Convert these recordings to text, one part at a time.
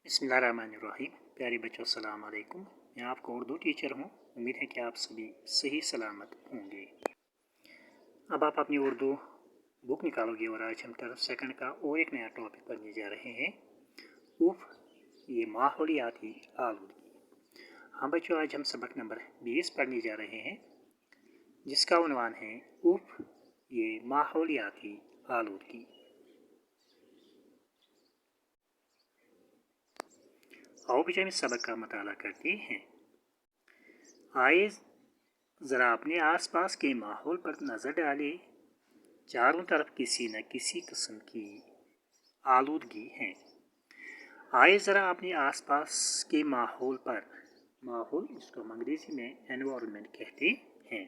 बिस्मिल्लाहिर्रहमानिर्रहीम। प्यारे बच्चों अस्सलाम वालेकुम। मैं आपका उर्दू टीचर हूँ। उम्मीद है कि आप सभी सही सलामत होंगे। अब आप अपनी उर्दू बुक निकालोगे और आज हम टर्म सेकंड का और एक नया टॉपिक पढ़ने जा रहे हैं। उफ, ये माहौलियाती आलूदगी। हाँ बच्चों, आज हम सबक नंबर 20 पढ़ने जा रहे हैं, जिसका उन्वान है उफ, ये माहौलियाती आलूदगी। आओ बच्चों, इस सबक का मुताला करते हैं। आइए ज़रा अपने आसपास के माहौल पर नज़र डालें। चारों तरफ किसी न किसी किस्म की आलूदगी है। आइए ज़रा अपने आसपास के माहौल पर, माहौल इसको हम अंग्रेज़ी में एनवायरनमेंट कहते हैं,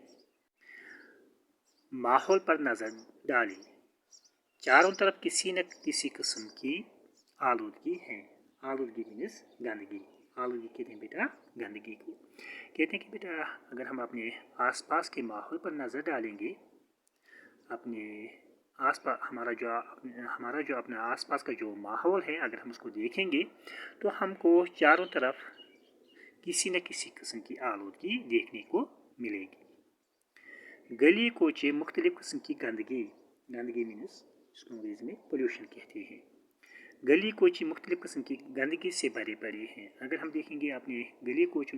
माहौल पर नज़र डालें। चारों तरफ किसी न किसी किस्म की आलूदगी है। आलूदगी मीन्स गंदगी। आलूदगी कहते हैं बेटा गंदगी को। कहते हैं कि बेटा अगर हम अपने आसपास के माहौल पर नज़र डालेंगे, अपने आसपास हमारा जो अपने आसपास का जो माहौल है, अगर हम उसको देखेंगे तो हमको चारों तरफ किसी न किसी किस्म की आलूदगी देखने को मिलेगी। गली कोचे मुख्तलिफ किस्म की गंदगी, गंदगी मीन्स इसको अंग्रेज़ी में पोल्यूशन कहते हैं। गली कोची मुख्तलिफ किस्म की गंदगी से भरे पड़े हैं। अगर हम देखेंगे अपने गली कोचों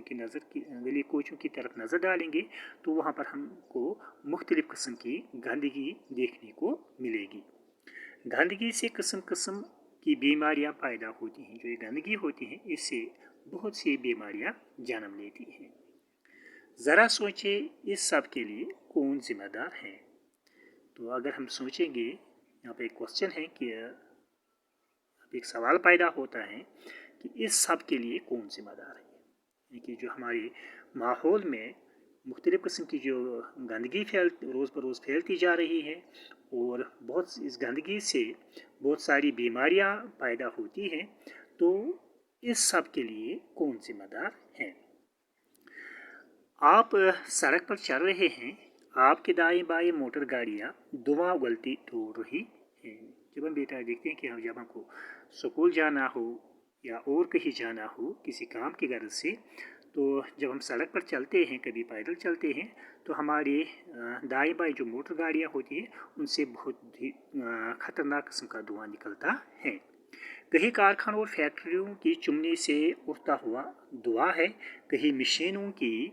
की तरफ नज़र डालेंगे तो वहाँ पर हमको मुख्तलिफ किस्म की गंदगी देखने को मिलेगी। गंदगी से किस्म किस्म की बीमारियाँ पैदा होती हैं। जो ये गंदगी होती है, इससे बहुत सी बीमारियाँ जन्म लेती हैं। ज़रा सोचे इस सब के लिए कौन जिम्मेदार है। तो अगर हम सोचेंगे, यहाँ पे एक क्वेश्चन है कि एक सवाल पैदा होता है कि इस सब के लिए कौन जिम्मेदार है। यानी कि जो हमारे माहौल में मुख्तलिफ़ किस्म की जो गंदगी रोज़ बरोज़ फैलती जा रही है और इस गंदगी से बहुत सारी बीमारियां पैदा होती हैं, तो इस सब के लिए कौन जिम्मेदार है। आप सड़क पर चल रहे हैं, आपके दाएं बाएं मोटर गाड़ियां धुआं उगलती छोड़ रही हैं। जब हम बेटा देखते हैं कि जब हमको स्कूल जाना हो या और कहीं जाना हो किसी काम की गर्ज से, तो जब हम सड़क पर चलते हैं, कभी पैदल चलते हैं, तो हमारे दाएं बाएं जो मोटर गाड़ियाँ होती हैं, उनसे बहुत ही ख़तरनाक किस्म का धुआं निकलता है। कहीं कारखानों और फैक्ट्रियों की चिमनी से उठता हुआ धुआं है। कहीं मशीनों की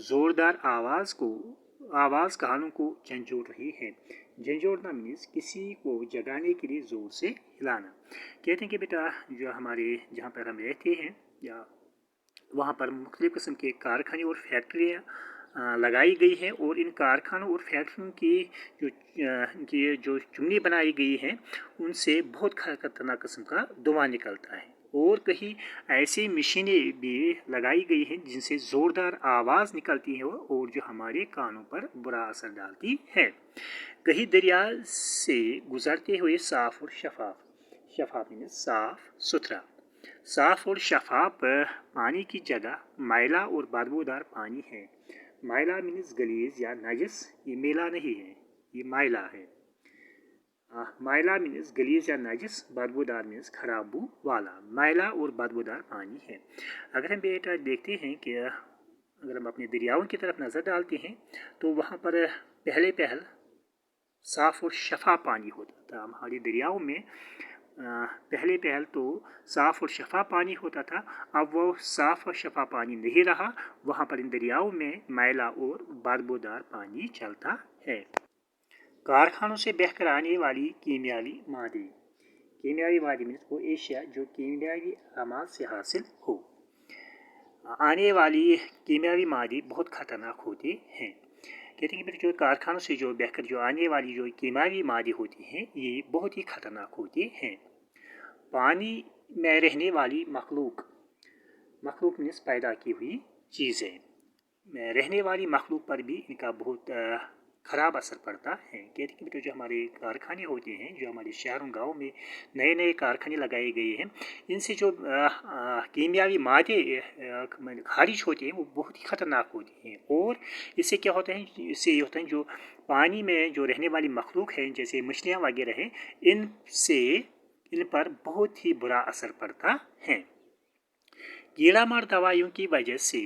ज़ोरदार आवाज़ कानों को झंझोड़ रही है। झंझोड़ना मीन्स किसी को जगाने के लिए ज़ोर से हिलाना। कहते हैं कि बेटा जो हमारे जहाँ पर हम रहते हैं या वहाँ पर मुख्तलिफ़ किस्म के कारखाने और फैक्ट्रियाँ लगाई गई हैं, और इन कारखानों और फैक्ट्रियों की जो चिमनी बनाई गई है, उनसे बहुत खतरनाक किस्म का धुआं निकलता है। और कहीं ऐसी मशीनें भी लगाई गई हैं जिनसे ज़ोरदार आवाज़ निकलती है और जो हमारे कानों पर बुरा असर डालती है। कहीं दरिया से गुजरते हुए साफ़ और शफाफ मीन्स साफ़ सुथरा, साफ़ और शफाफ पानी की जगह मैला और बदबूदार पानी है। मैला मीन्स गलीज या नजस, ये मेला नहीं है, ये मैला है। मैला मीन्स गलीज या नजस, बदबूदार मीन्स खराबू वाला। मैला और बदबूदार पानी है। अगर हम बेटा देखते हैं कि अगर हम अपने दरियाओं की तरफ नज़र डालते हैं, तो वहाँ पर पहल साफ़ और शफा पानी होता था। हमारी दरियाओं में पहल तो साफ़ और शफा पानी होता था। अब वो साफ़ और शफा पानी नहीं रहा, वहाँ पर इन दरियाओं में मैला और बदबूदार पानी चलता है। कारखानों से बहकर आने वाली कीमियावी मादे मीन्स वो एशिया जो कीमियावी अमाल से हासिल हो। आने वाली कीमियावी मादे बहुत ख़तरनाक होते हैं। कहते हैं कि जो कारखानों से जो बहकर जो आने वाली जो कीमियावी मादे होती हैं, ये बहुत ही ख़तरनाक होते हैं। पानी में रहने वाली मखलूक मीन्स पैदा की हुई चीज़ें, में रहने वाली मखलूक पर भी इनका बहुत ख़राब असर पड़ता है। कहते हैं कि जो हमारे कारखाने होते हैं, जो हमारे शहरों गाँव में नए कारखाने लगाए गए हैं, इनसे जो कीमियावी मादे खारिज होते हैं, वो बहुत ही ख़तरनाक होते हैं। और इससे क्या होता है, इससे ये होता है जो पानी में जो रहने वाली मखलूक है, जैसे मछलियाँ वगैरह हैं, इन पर बहुत ही बुरा असर पड़ता है। कीड़ा मार दवाइयों की वजह से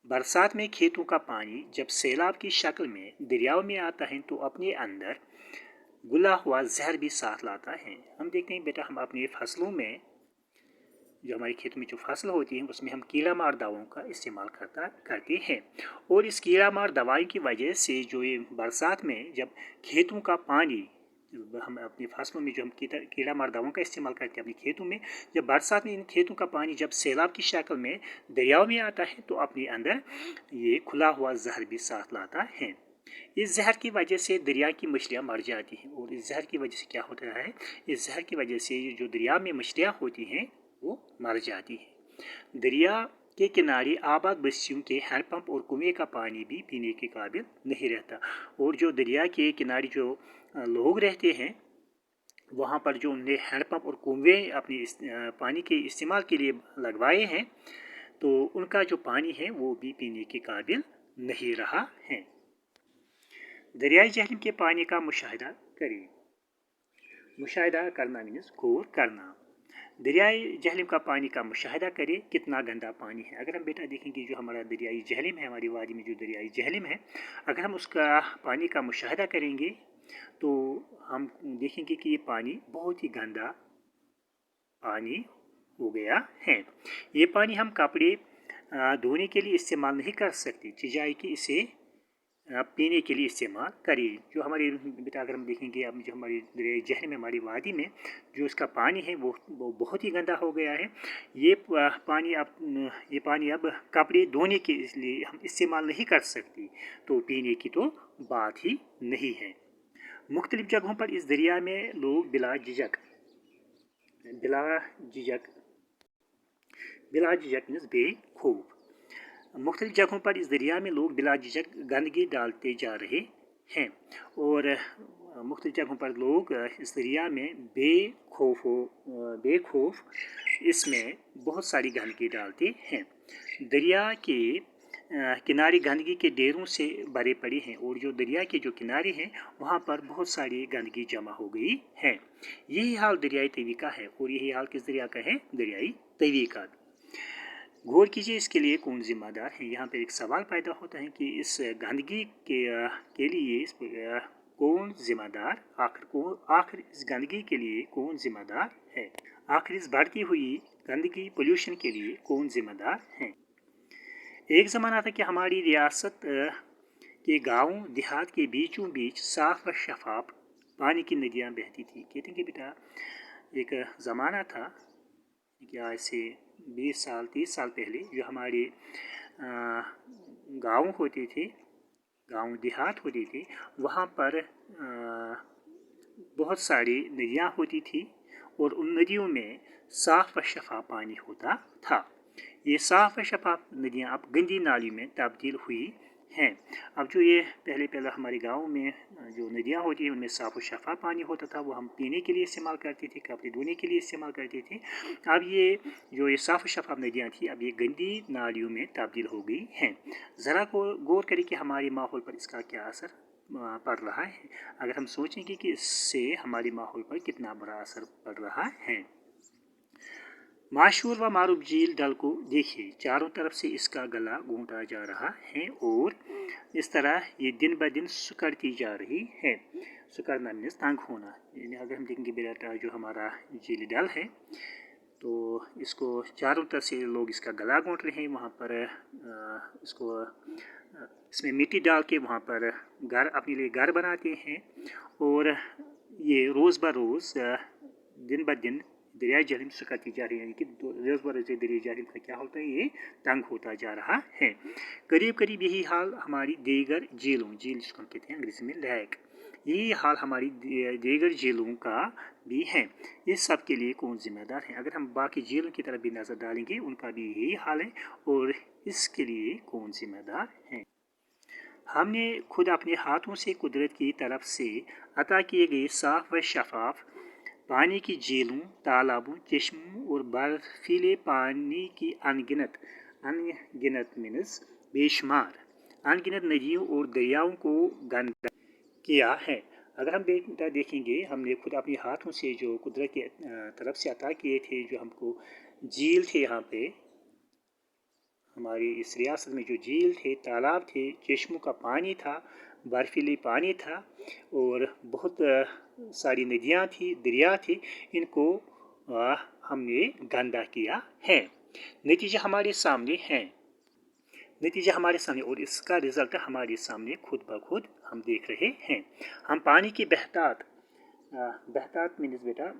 बरसात में खेतों का पानी जब सैलाब की शक्ल में दरियाओं में आता है तो अपने अंदर घुला हुआ जहर भी साथ लाता है। हम देखते हैं बेटा, हम अपनी फसलों में, जो हमारे खेतों में जो फसल होती है उसमें हम कीड़ा मार दवाओं का इस्तेमाल करते हैं। और इस कीड़ा मार दवाई की वजह से जो ये बरसात में जब खेतों का पानी, हम अपनी फसलों में जो हम कीड़ा मार दवाओं का इस्तेमाल करते हैं अपने खेतों में, जब बरसात में इन खेतों का पानी जब सैलाब की शक्ल में दरियाओं में आता है तो अपने अंदर ये खुला हुआ जहर भी साथ लाता है। इस जहर की वजह से दरिया की मछलियाँ मर जाती हैं। और इस जहर की वजह से क्या होता है, इस जहर की वजह से जो दरिया में मछलियाँ होती हैं वो मर जाती हैं। दरिया के किनारे आबाद बस्तियों के हैंडपंप और कुएं का पानी भी पीने के काबिल नहीं रहता। और जो दरिया के किनारे जो लोग रहते हैं वहाँ पर जो उन्हें हैंडपंप और कुएं अपने पानी के इस्तेमाल के लिए लगवाए हैं तो उनका जो पानी है वो भी पीने के काबिल नहीं रहा है। दरियाई जहलम के पानी का मुशाहिदा करें। मुशाहिदा करना मीन्स गौर करना। दरियाई जहलम का पानी का मुशाहिदा करें, कितना गंदा पानी है। अगर हम बेटा देखेंगे जो हमारा दरियाई जहलम है, हमारी वादी में जो दरियाई जहलम है, अगर हम उसका पानी का मुशाहिदा करेंगे तो हम देखेंगे कि ये पानी बहुत ही गंदा पानी हो गया है। ये पानी हम कपड़े धोने के लिए इस्तेमाल नहीं कर सकते, चिजाई कि इसे पीने के लिए इस्तेमाल करें। जो हमारे बेटा अगर हम देखेंगे अब जो हमारी दरियाई जहलम में, हमारी वादी में जो इसका पानी है वो बहुत ही गंदा हो गया है। ये पानी अब कपड़े धोने के लिए हम इस्तेमाल नहीं कर सकते, तो पीने की तो बात ही नहीं है। मुख्तलिफ जगहों पर इस दरिया में लोग बिला झिझक मीन्स बेखौफ, मुख्तलिफ जगहों पर इस दरिया में लोग बिला झिझक गंदगी डालते जा रहे हैं। और मुख्तलिफ जगहों पर लोग इस दरिया में बेखौफ इसमें बहुत सारी गंदगी डालते हैं। दरिया के किनारे गंदगी के ढेरों से भरे पड़े हैं और जो दरिया के जो किनारे हैं वहाँ पर बहुत सारी गंदगी जमा हो गई है। यही हाल दरियाई तवी का है। और यही हाल किस दरिया का है, दरियाई तवी का। गौर कीजिए इसके लिए कौन जिम्मेदार है। यहाँ पर एक सवाल पैदा होता है कि इस गंदगी के लिए कौन जिम्मेदार, आखिर इस गंदगी के लिए कौन जिम्मेदार है। आखिर इस बढ़ती हुई गंदगी पोल्यूशन के लिए कौन जिम्मेदार है। एक ज़माना था कि हमारी रियासत के गाँव देहात के बीचों बीच साफ व शफाफ पानी की नदियाँ बहती थी। कहते हैं कि बेटा एक ज़माना था कि आज से 20 साल 30 साल पहले जो हमारे गाँव होते थे, गाँव देहात होते थे, वहाँ पर बहुत सारी नदियाँ होती थी और उन नदियों में साफ़ व शफाफ पानी होता था। ये साफ़ व शफाफ नदियाँ अब गंदी नालियों में तब्दील हुई हैं। अब जो ये पहले हमारे गाँव में जो नदियाँ होती हैं उनमें साफ़ व शफाफ पानी होता था, वो हम पीने के लिए इस्तेमाल करते थे, कपड़े धोने के लिए इस्तेमाल करते थे। अब ये जो ये साफ़ व शफाफ नदियाँ थी अब ये गंदी नालियों में तब्दील हो गई हैं। ज़रा गौर करें कि हमारे माहौल पर इसका क्या असर पड़ रहा है। अगर हम सोचेंगे कि इससे हमारे माहौल पर कितना बुरा असर पड़ रहा है। मशहूर व मारूफ झील डल को देखिए, चारों तरफ से इसका गला घोंटा जा रहा है और इस तरह ये दिन ब दिन सुकड़ती जा रही है। सुकड़ना मीन्स तंग होना। यानी अगर हम देखेंगे बेटा जो हमारा झील डल है तो इसको चारों तरफ से लोग इसका गला घोंट रहे हैं। वहाँ पर इसमें मिट्टी डाल के वहाँ पर अपने लिए घर बनाते हैं और ये रोज़ ब रोज़ दिन ब दिन दरियाई जहलम सुकड़ती जा रही है। यानी कि रोज़ ब रोज़ दरियाई जहलम का क्या होता है, ये तंग होता जा रहा है। करीब करीब यही हाल हमारी दीगर झील जिसको हम कहते हैं अंग्रेजी में लेक, यही हाल हमारी दीगर झीलों का भी है। इस सब के लिए कौन जिम्मेदार है। अगर हम बाकी झीलों की तरफ भी नज़र डालेंगे उनका भी यही हाल है और इसके लिए कौन जिम्मेदार है। हमने खुद अपने हाथों से कुदरत की तरफ से अता किए गए साफ़ व शफाफ पानी की झीलों, तालाबों, चश्मों और बर्फीले पानी की अनगिनत मीन्स बेशुमार अनगिनत नदियों और दरियाओं को गंदा किया है। अगर हम बेटा देखेंगे हमने खुद अपने हाथों से जो कुदरत की तरफ से अता किए थे, जो हमको झील थे यहाँ पे हमारी इस रियासत में जो झील थे, तालाब थे, चश्मों का पानी था, बर्फीली पानी था और बहुत सारी नदियाँ थी, दरिया थी, इनको हमने गंदा किया है। नतीजा हमारे सामने है, नतीजा हमारे सामने, और इसका रिजल्ट हमारे सामने खुद ब खुद हम देख रहे हैं। हम पानी की बहतात, बहतात मीन्स बेटा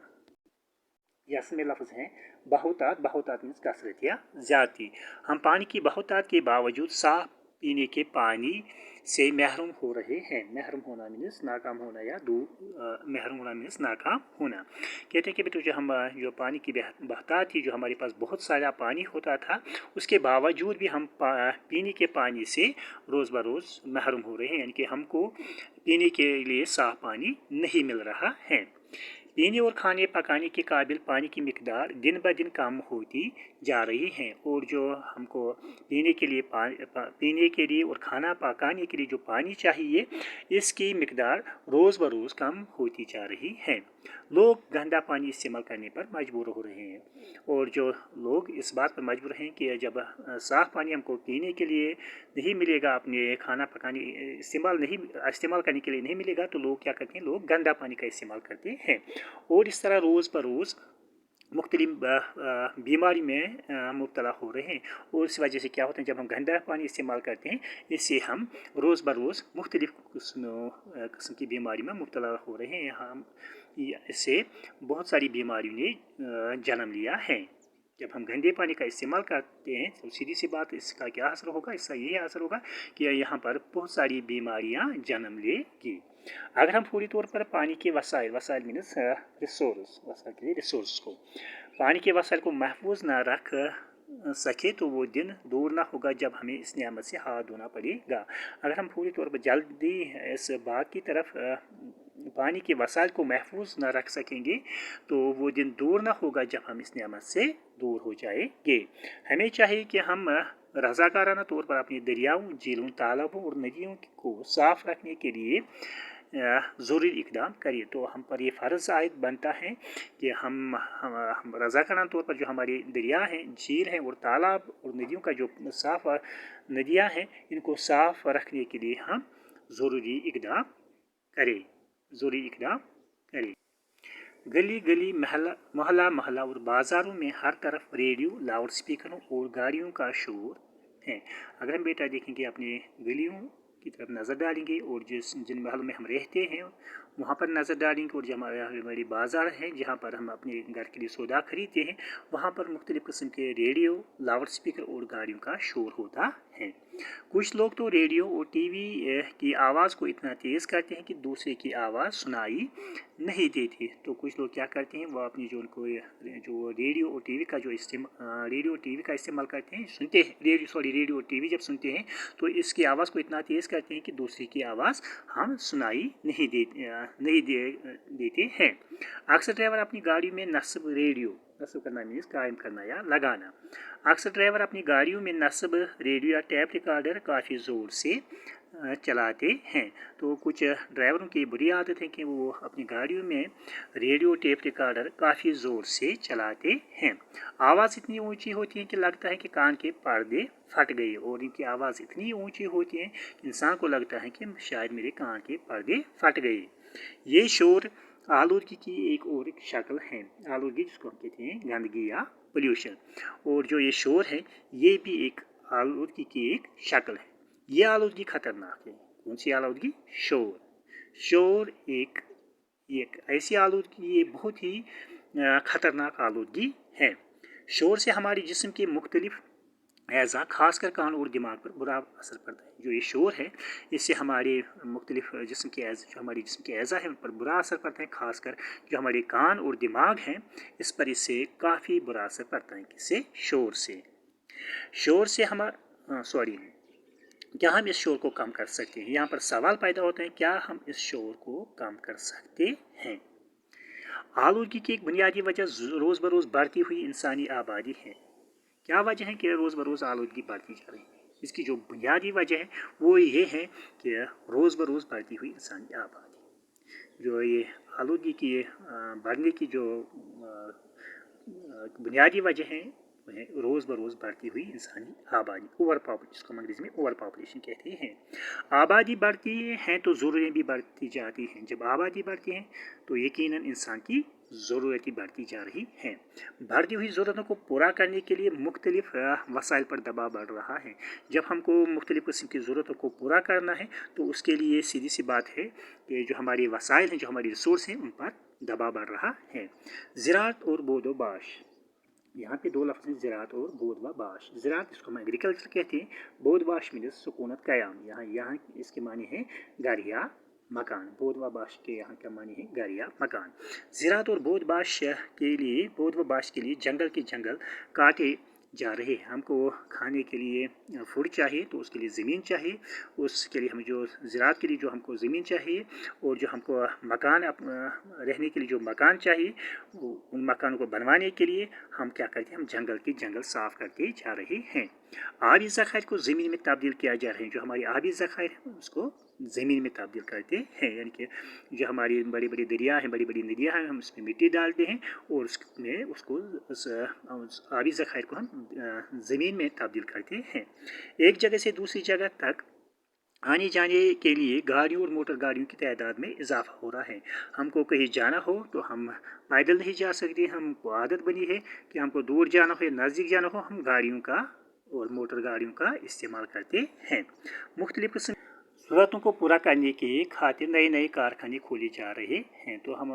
यस में लफ्ज़ हैं बहुतात, बहुतात मीन्स कसरत या ज़्यादती। हम पानी की बहुतात के बावजूद साफ पीने के पानी से महरूम हो रहे हैं। महरूम होना मीन्स नाकाम होना या महरूम होना मीन्स नाकाम होना। कहते हैं कि बेटा जो पानी की बहतात थी, जो हमारे पास बहुत सारा पानी होता था, उसके बावजूद भी हम पीने के पानी से रोज़ बरोज़ महरूम हो रहे हैं, यानी कि हमको पीने के लिए साफ पानी नहीं मिल रहा है। पीने और खाने पकाने के काबिल पानी की मिकदार दिन ब दिन कम होती जा रही है, और जो हमको पीने के लिए और खाना पकाने के लिए जो पानी चाहिए, इसकी मिकदार रोज़ बरोज़ कम होती जा रही है। लोग गंदा पानी इस्तेमाल करने पर मजबूर हो रहे हैं, और जो लोग इस बात पर मजबूर हैं कि जब साफ़ पानी हमको पीने के लिए नहीं मिलेगा, अपने खाना पकाने इस्तेमाल करने के लिए नहीं मिलेगा, तो लोग क्या करते हैं, लोग गंदा पानी का इस्तेमाल करते हैं, और इस तरह रोज़ बरोज़ मुख्तलिफ बीमारी में मुब्तला हो रहे हैं। और इस वजह से क्या होता है, जब हम गंदा पानी इस्तेमाल करते हैं, इससे हम रोज़ बरोज़ मुख्तलिफ किस्म की बीमारी में मुब्तला हो रहे हैं। हम इससे बहुत सारी बीमारियों ने जन्म लिया है। जब हम गंदे पानी का इस्तेमाल करते हैं तो सीधी सी बात, इसका क्या असर होगा, इसका यही असर होगा कि यहाँ पर बहुत सारी बीमारियाँ जन्म लेगी। अगर हम पूरी तौर पर पानी के वसाइल मीन्स रिसोर्स को, पानी के वसाइल को महफूज ना रख सके, तो वो दिन दूर ना होगा जब हमें इस नियामत से हाथ धोना पड़ेगा। अगर हम पूरी तौर पर जल्दी इस बात की तरफ पानी के वसाइल को महफूज ना रख सकेंगे, तो वो दिन दूर ना होगा जब हम इस नियामत से दूर हो जाएंगे। हमें चाहिए कि हम रज़ाकाराना तौर पर अपने दरियाओं, झीलों, तालाबों और नदियों को साफ़ रखने के लिए ज़रूरी इकदाम करिए। तो हम पर ये फ़र्ज़ आयद बनता है कि हम रज़ाकाराना तौर पर जो हमारे दरिया हैं, झील हैं और तालाब और नदियों का जो साफ़ नदियाँ हैं, इनको साफ़ रखने के लिए हम ज़रूरी इकदाम करें। गली गली, मोहल्ला मोहल्ला और बाज़ारों में हर तरफ रेडियो, लाउड स्पीकरों और गाड़ियों का शोर है। अगर हम बेटा देखेंगे, अपने गलियों की तरफ नज़र डालेंगे और जिन महलों में हम रहते हैं वहाँ पर नज़र डालेंगे, और जो हमारी बाज़ार है जहाँ पर हम अपने घर के लिए सौदा खरीदते हैं, वहाँ पर मुख्तलिफ़ किस्म के रेडियो, लाउड स्पीकर और गाड़ियों का शोर होता है। कुछ लोग तो रेडियो और टीवी की आवाज़ को इतना तेज़ करते हैं कि दूसरे की आवाज़ सुनाई नहीं देती। तो कुछ लोग क्या करते हैं, वो अपनी जो रेडियो और टीवी का इस्तेमाल करते हैं, सुनते हैं रेडियो और टीवी जब सुनते हैं, तो इसकी आवाज़ को इतना तेज़ करते हैं कि दूसरे की आवाज़ हम सुनाई नहीं देते हैं। अक्सर ड्राइवर अपनी गाड़ी में नस्ब करना मीन्स कायम करना या लगाना। अक्सर ड्राइवर अपनी गाड़ियों में नस्ब रेडियो या टैप रिकॉर्डर काफ़ी ज़ोर से चलाते हैं। तो कुछ ड्राइवरों की बुरी आदत है कि वो अपनी गाड़ियों में रेडियो टेप रिकॉर्डर काफ़ी ज़ोर से चलाते हैं। आवाज़ इतनी ऊंची होती है कि लगता है कि कान के पर्दे फट गए, और इनकी आवाज़ इतनी ऊंची होती है कि इंसान को लगता है कि शायद मेरे कान के पर्दे फट गए। ये शोर आलूदगी की एक शक्ल है। आलूदगी जिसको हम कहते हैं गंदगी या पोल्यूशन, और जो ये शोर है, ये भी एक आलूदगी की एक शक्ल है। ये आलूदगी खतरनाक है। कौन सी आलूदगी? शोर एक ऐसी आलूदगी, ये बहुत ही खतरनाक आलूदगी है। शोर से हमारे जिस्म के मुख्तलिफ ऐज़ा, खासकर कान और दिमाग पर बुरा असर पड़ता है। जो ये शोर है, इससे हमारे मुख्तलिफ जिस्म के ऐज़ा है, उन पर बुरा असर पड़ता है। खासकर जो हमारे कान और दिमाग हैं, इस पर इससे काफ़ी बुरा असर पड़ता है। किससे? शोर से क्या हम इस शोर को कम कर सकते हैं? यहाँ पर सवाल पैदा होता है, क्या हम इस शोर को कम कर सकते हैं? आलूदगी की एक बुनियादी वजह रोज़ बरोज़ बढ़ती हुई इंसानी आबादी है। क्या वजह है कि रोज़ बरोज़ आलूदगी बढ़ती जा रही है? इसकी जो बुनियादी वजह है वो ये है कि रोज़ बरोज़ बढ़ती हुई इंसानी आबादी। जो ये आलूदगी की बढ़ने की जो बुनियादी वजह है, है रोज़ बरोज़ बढ़ती हुई इंसानी आबादी, ओवर पॉपुलेशन, जिसको हम अंग्रेज़ी में ओवर पॉपुलेशन कहते हैं। आबादी बढ़ती है तो ज़रूरतें भी बढ़ती जाती हैं। जब आबादी बढ़ती है तो यकीनन इंसान की ज़रूरतें बढ़ती जा रही हैं। बढ़ती हुई ज़रूरतों को पूरा करने के लिए मुख्तलिफ़ वसाइल पर दबाव बढ़ रहा है। जब हमको मुख्तलिफ़ किस्म की ज़रूरतों को पूरा करना है तो उसके लिए सीधी सी बात है कि जो हमारे वसाइल हैं, जो हमारी रिसोर्स हैं, उन पर दबाव बढ़ रहा है। ज़राअत और बोद व बाश, यहाँ पे दो लफ्ज़ हैं, ज़राअत और बोद व बाश। ज़राअत इसको हम एग्रीकल्चर कहते हैं, बोद बाश मीन्स सुकूनत क़याम, यहाँ इसके मानी है घर या मकान। बोद व बाश के यहाँ का मानी है घर या मकान। ज़राअत और बोद व बाश के लिए जंगल के जंगल काटे जा रहे हैं। हमको खाने के लिए फूड चाहिए तो उसके लिए ज़मीन चाहिए, उसके लिए हम जो ज़राअत के लिए जो हमको ज़मीन चाहिए, और जो हमको मकान रहने के लिए जो मकान चाहिए, उन मकानों को बनवाने के लिए हम क्या करते हैं, हम जंगल के जंगल साफ़ करते जा रहे हैं। आबी ज़खायर को ज़मीन में तब्दील किया जा रहा है। जो हमारी आबी ज़खायर है उसको ज़मीन में तब्दील करते हैं, यानी कि जो हमारी बड़ी बड़ी दरिया हैं, बड़ी बड़ी नदियाँ हैं, हम उसमें मिट्टी डालते हैं और उसमें उस आबी ज़खायर को हम ज़मीन में तब्दील करते हैं। एक जगह से दूसरी जगह तक आने जाने के लिए गाड़ियों और मोटर गाड़ियों की तादाद में इजाफा हो रहा है। हमको कहीं जाना हो तो हम पैदल नहीं जा सकते, हमको आदत बनी है कि हमको दूर जाना हो या नज़दीक जाना हो, हम गाड़ियों का और मोटर गाड़ियों का इस्तेमाल करते हैं। मुख्तलिफ़ किस्म ज़रूरतों को पूरा करने के खातिर नए नए कारखाने खोले जा रहे हैं। तो हम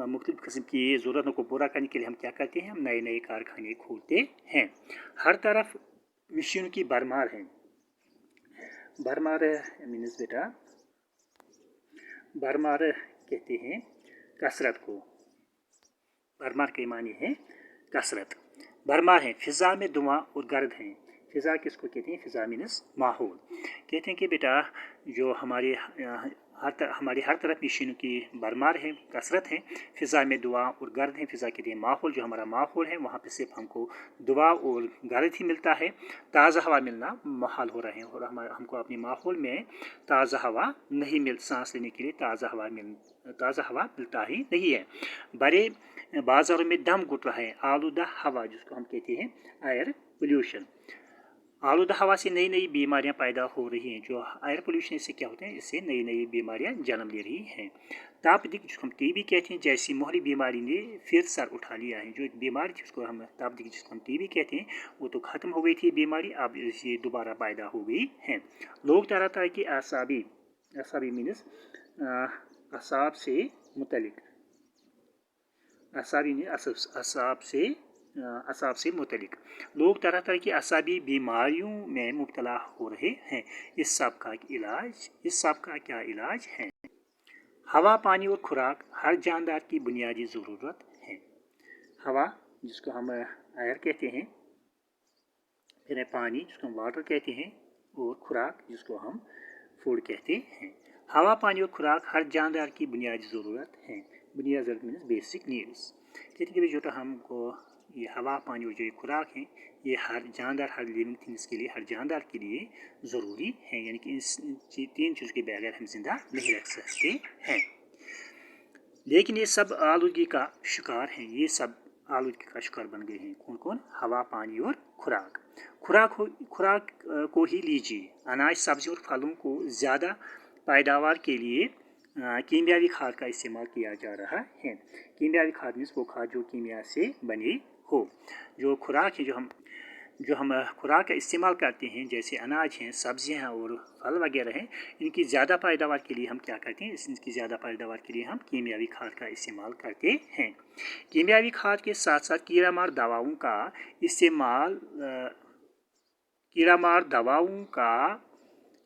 मुख्तलिफ़ किस्म की ज़रूरतों को पूरा करने के लिए हम क्या करते हैं, हम नए नए कारखाने खोलते हैं। हर तरफ मशीनों की भरमार है। भरमार मीन्स बेटा, भरमार कहते हैं कसरत को। भरमार के मानी है कसरत। भरमार है, फ़िज़ा में धुआं और गर्द हैं। फ़िज़ा किसको कहते हैं, फ़िज़ा मीन्स माहौल। कहते हैं कि बेटा जो हमारी हर तरफ मशीनों की भरमार है, कसरत है। फ़िज़ा में धुआं और गर्द है। फ़िज़ा कहते हैं माहौल, जो हमारा माहौल है वहाँ पे सिर्फ हमको धुआं और गर्द ही मिलता है, ताज़ा हवा मिलना मुहाल हो रहा है। और हमको अपने माहौल में ताज़ा हवा नहीं सांस लेने के लिए ताज़ा हवा मिलता ही नहीं है। बड़े बाज़ारों में दम घुट रहा है आलूदा हवा, जिसको हम कहते हैं एयर पोल्यूशन। आलूदा हवा से नई नई बीमारियां पैदा हो रही हैं। जो एयर पोल्यूशन से क्या होता है, इससे नई नई बीमारियां जन्म ले रही हैं। तापदिक, जिसको हम टीबी कहते हैं, जैसी मोहरी बीमारी ने फिर सर उठा लिया है। जो एक बीमारी जिसको हम तापदिक, जिसको हम टीबी कहते हैं, वो तो ख़त्म हो गई थी बीमारी, अब ये दोबारा पैदा हो गई है। लोग तरह तरह की असाबी मीन्स असाब से मुतलिक, असाब से मुतलिक लोग तरह तरह की असाबी बीमारियों में मुब्तला हो रहे हैं। इस सब का क्या इलाज है। हवा, पानी और खुराक हर जानदार की बुनियादी ज़रूरत है। हवा जिसको हम एयर कहते हैं, फिर पानी जिसको हम वाटर कहते हैं, और खुराक जिसको हम फूड कहते हैं। हवा, पानी और खुराक हर जानदार की बुनियादी ज़रूरत है। बुनियादी ज़रूरत मीन्स बेसिक नीड्स। कहते हैं जो तो हमको ये हवा, पानी और जो ये खुराक हैं, ये हर जानदार, हर लिविंग थिंग्स के लिए, हर जानदार के लिए ज़रूरी है। यानी कि इस तीन चीज़ों के बगैर हम जिंदा नहीं रख सकते हैं। लेकिन ये सब आलूदगी का शिकार हैं। ये सब आलूदगी का शिकार बन गए हैं। कौन कौन, हवा, पानी और खुराक। खुराक को ही लीजिए। अनाज, सब्जी और फलों को ज़्यादा पैदावार के लिए कीमियावी खाद का इस्तेमाल किया जा रहा है। कीमियावी खाद मीन्स वो खाद जो कीमिया से बनी हो। जो खुराक है, जो हम खुराक का इस्तेमाल करते हैं, जैसे अनाज हैं, सब्जियां हैं और फल वगैरह हैं, इनकी ज़्यादा पैदावार के लिए हम क्या करते हैं, इनकी ज़्यादा पैदावार के लिए हम कीमियावी खाद का इस्तेमाल करते हैं। कीमियावी खाद के साथ साथ कीड़ामार दवाओं का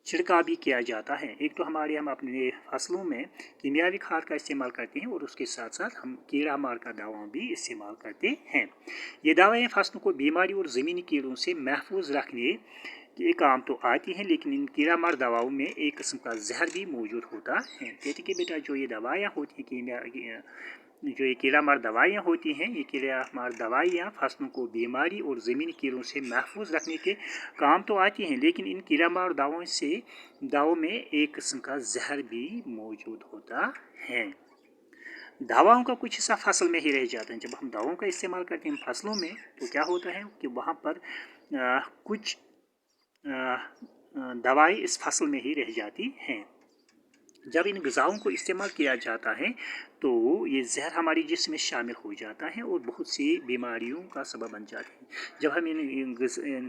छिड़काव भी किया जाता है। एक तो हम अपने फसलों में कीमियावी खाद का इस्तेमाल करते हैं और उसके साथ साथ हम कीड़ा मार का दवा भी इस्तेमाल करते हैं। ये दवाएं फसलों को बीमारी और ज़मीनी कीड़ों से महफूज रखने के काम तो आती हैं, लेकिन इन कीड़ा मार दवाओं में एक किस्म का जहर भी मौजूद होता है। कहते कि बेटा जो ये दवाइयाँ होती हैं, जो ये कीड़ा मार दवाइयाँ होती हैं, ये कीड़ा मार दवाइयाँ फसलों को बीमारी और ज़मीनी कीड़ों से महफूज रखने के काम तो आती हैं, लेकिन इन कीड़ा मार दवाओं में एक किस्म का जहर भी मौजूद होता है। दवाओं का कुछ हिस्सा फसल में ही रह जाता है। जब हम दवाओं का इस्तेमाल करते हैं फसलों में तो क्या होता है कि वहाँ पर कुछ दवाएं इस फसल में ही रह जाती हैं। जब इन ग़िज़ाओं को इस्तेमाल किया जाता है तो ये ज़हर हमारे जिस्म में शामिल हो जाता है और बहुत सी बीमारियों का सबब बन जाते हैं। जब हम इन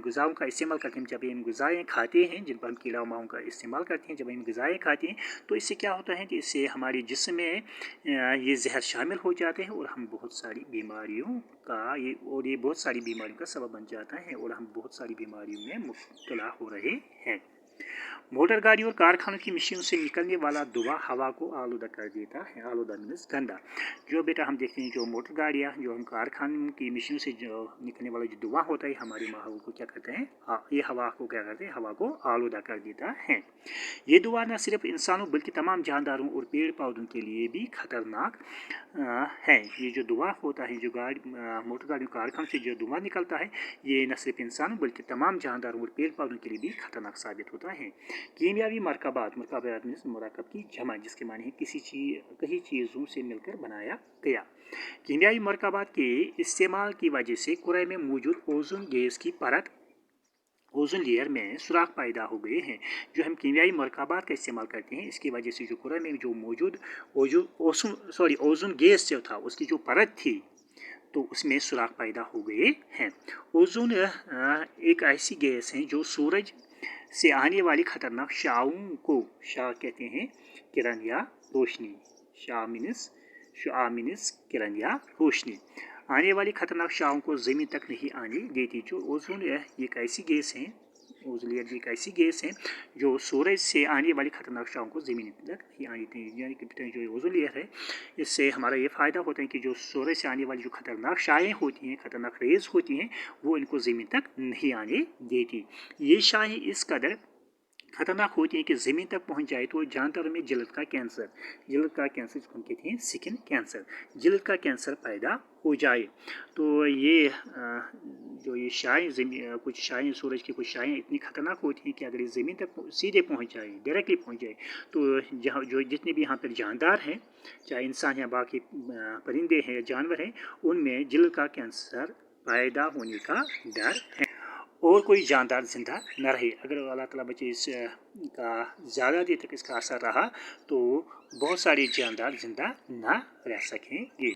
ग़िज़ाओं का इस्तेमाल करते हैं, जब इन ग़िज़ाएँ खाते हैं जिन पर हम कीड़ा माओं का इस्तेमाल करते हैं, जब इन ग़िज़ाएँ खाते हैं तो इससे क्या होता है कि इससे हमारे जिस्म में ये ज़हर शामिल हो जाते हैं और हम बहुत सारी बीमारियों का ये बहुत सारी बीमारियों का सबब बन जाता है और हम बहुत सारी बीमारियों में मुब्तला हो रहे हैं। मोटर गाड़ी और कारखानों की मशीनों से निकलने वाला धुआं हवा को आलूदा कर देता है। आलूदा मीन्स गंदा। जो बेटा हम देखते हैं जो मोटर गाड़ियाँ जो हम कारखानों की मशीनों से जो निकलने वाला जो धुआं होता है हमारे माहौल को क्या करते हैं, ये हवा को क्या करते हैं, हवा को आलूदा कर देता है। ये धुआं न सिर्फ इंसानों बल्कि तमाम जानदारों और पेड़ पौधों के लिए भी खतरनाक है। ये जो धुआं होता है, जो मोटर गाड़ियों कारखानों से जो धुआं निकलता है, ये न सिर्फ इंसानों बल्कि तमाम जानदारों और पेड़ पौधों के लिए भी खतरनाक साबित होता है। कीमियावी मरकबात मीन्स मरकब की जमा, जिसके माने कई चीज़ों से मिलकर बनाया गया। कीमियावी मरकबात के इस्तेमाल की वजह से कुराए में मौजूद ओजोन गैस की परत, ओजोन लेयर में सुराख पैदा हो गए हैं। जो हम कीमियाई मरकबात का इस्तेमाल करते हैं इसकी वजह से जो कुराए में जो मौजूद ओजोन गैस जो था उसकी जो परत थी तो उसमें सुराख पैदा हो गए हैं। ओजोन एक ऐसी गैस है जो सूरज से आने वाली खतरनाक शाओं को शाह कहते हैं, किरण या रोशनी। शाह मीन्स किरण या रोशनी। आने वाली खतरनाक शाओं को ज़मीन तक नहीं आने देती। जो ओजोन एक ऐसी गैस है, ओजोन लेयर एक ऐसी गैस है जो सूरज से आने वाली खतरनाक शाओं को ज़मीन तक नहीं आने देती। यानी कि जो ओजोन लेयर है इससे हमारा ये फ़ायदा होता है कि जो सूरज से आने वाली जो खतरनाक शाएँ होती हैं, खतरनाक रेज़ होती हैं, वो इनको ज़मीन तक नहीं आने देती। ये शाएँ इस कदर खतरनाक होती है कि ज़मीन तक पहुंच जाए तो जानदारों में जल्द का कैंसर जिसको हम कहते हैं स्किन कैंसर, जल्द का कैंसर पैदा हो जाए। तो ये जो ये शाएँ कुछ शाएँ सूरज की कुछ शाएँ इतनी खतरनाक होती हैं कि अगर ये ज़मीन तक सीधे पहुंच जाए, डायरेक्टली पहुंच जाए, तो जहाँ जो जितने भी यहाँ पर जानदार हैं, चाहे इंसान या बाकी परिंदे हैं या जानवर हैं, उनमें जल्द का कैंसर पैदा होने का डर है और कोई जानदार जिंदा न रहे। अगर अल्लाह ताला बचे का ज़्यादा देर तक इसका असर रहा तो बहुत सारे जानदार जिंदा न रह सकेंगे।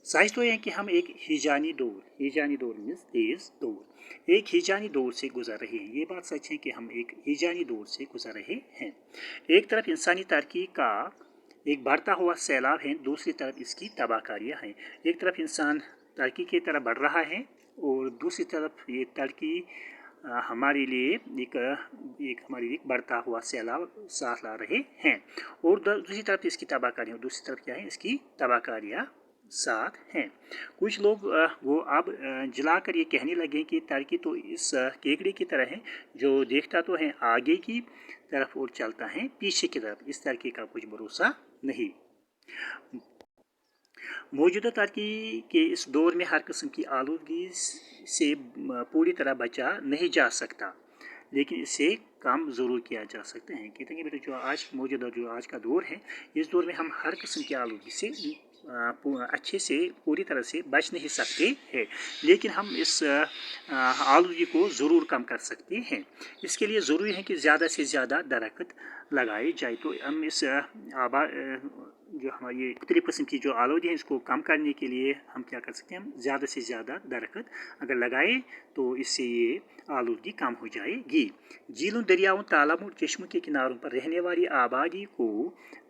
साइंस तो ये है कि हम एक हिजानी दौर मीन्स तेज़ दौर, एक हिजानी दौर से गुजर रहे हैं। ये बात सच है कि हम एक हिजानी दौर से गुजर रहे हैं। एक तरफ इंसानी तरक्की का एक बढ़ता हुआ सैलाब है, दूसरी तरफ इसकी तबाहकारियाँ हैं। एक तरफ इंसान तरक्की की तरफ बढ़ रहा है और दूसरी तरफ ये तरक्की हमारे लिए एक बढ़ता हुआ सैलाब साथ ला रहे हैं और दूसरी तरफ इसकी तबाहकारियाँ, दूसरी तरफ क्या है, इसकी तबाहकारियाँ साथ हैं। कुछ लोग वो अब जलाकर ये कहने लगे कि तरक्की तो इस केकड़े की तरह है जो देखता तो है आगे की तरफ और चलता है पीछे की तरफ। इस तरक्की का कुछ भरोसा नहीं। मौजूदा तरक्की के इस दौर में हर किस्म की आलूदगी से पूरी तरह बचा नहीं जा सकता, लेकिन इससे काम ज़रूर किया जा सकता है। कहते हैं कि बेटा जो आज का दौर है, इस दौर में हम हर किस्म की आलूदगी से अच्छे से पूरी तरह से बच नहीं सकते हैं, लेकिन हम इस आलूदगी को ज़रूर कम कर सकते हैं। इसके लिए ज़रूरी है कि ज़्यादा से ज़्यादा दरख्त लगाए जाए। तो हम इस जो हमारी मुख्तलिफ़ किस्म की जो आलूदगी है इसको कम करने के लिए हम क्या कर सकते हैं, हम ज़्यादा से ज़्यादा दरख्त अगर लगाए तो इससे ये आलूदगी कम हो जाएगी। झीलों, दरियाओं, तालाबों और चश्मों के किनारों पर रहने वाली आबादी को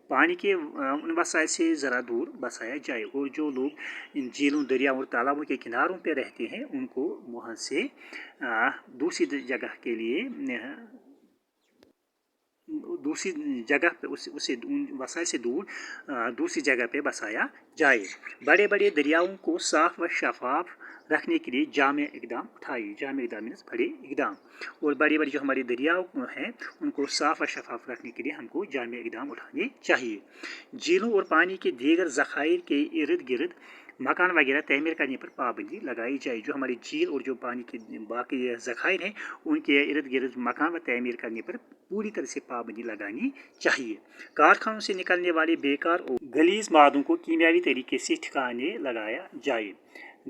पानी के उन वसाइल से ज़रा दूर बसाया जाए और जो लोग इन झीलों, दरियाओं और तालाबों के किनारों पर रहते हैं उनको वहाँ से दूसरी जगह के लिए दूसरी जगह पे उसे वसाइल से दूर दूसरी जगह पे बसाया जाए। बड़े बड़े दरियाओं को साफ व शफाफ रखने के लिए जामे इकदाम उठाइए। जामे इकदाम मीन्स बड़े इकदाम। और बड़ी बड़ी जो हमारे दरियाओं हैं उनको साफ व शफाफ रखने के लिए हमको जामे इकदाम उठाने चाहिए। झीलों और पानी के दीगर ज़खायर के इर्द गिर्द मकान वगैरह तमीर करने पर पाबंदी लगाई जाए। जो हमारी झील और जो पानी के बाकी ज़खायर हैं उनके इर्द गिर्द मकान व तमीर करने पर पूरी तरह से पाबंदी लगानी चाहिए। कारखानों से निकलने वाले बेकार और गलीज मादों को कीमियावी तरीके से ठिकाने लगाया जाए।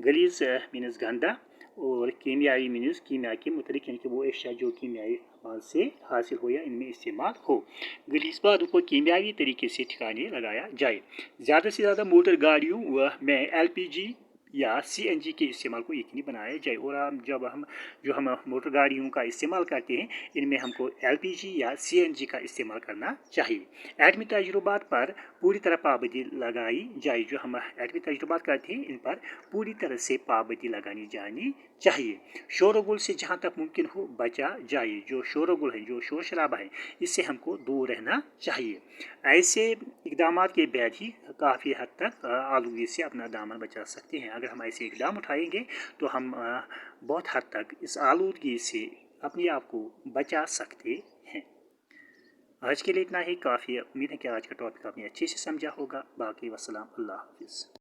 गलीज मीनस गंदा और कीमियाई मीनस कीमिया के मुतलिक, यानी कि वो अशिया जो कीमियाई माल से हासिल हो या इनमें इस्तेमाल हो। गलीज मादों को कीमियावी तरीके से ठिकाने लगाया जाए। ज़्यादा से ज़्यादा मोटर गाड़ियों में LPG या CNG के इस्तेमाल को यकीनी बनाया जाए। और हम मोटर गाड़ियों का इस्तेमाल करते हैं इनमें हमको LPG या CNG का इस्तेमाल करना चाहिए। एटमी तजुर्बात पर पूरी तरह पाबंदी लगाई जाए। जो हम एटमी तजुर्बात करते हैं इन पर पूरी तरह से पाबंदी लगानी जानी चाहिए। शोरगुल से जहाँ तक मुमकिन हो बचा जाए। जो शोरगुल है, जो शोर शराबा है, इससे हमको दूर रहना चाहिए। ऐसे इकदाम के बाद ही काफ़ी हद तक आलूगी से अपना दामन बचा सकते हैं। अगर हम ऐसे इकदाम उठाएंगे तो हम बहुत हद तक इस आलूदगी से अपने आप को बचा सकते हैं। आज के लिए इतना ही काफ़ी है। उम्मीद है कि आज का टॉपिक आपने अच्छे से समझा होगा। बाकी वस्सलाम, अल्लाह हाफिज़।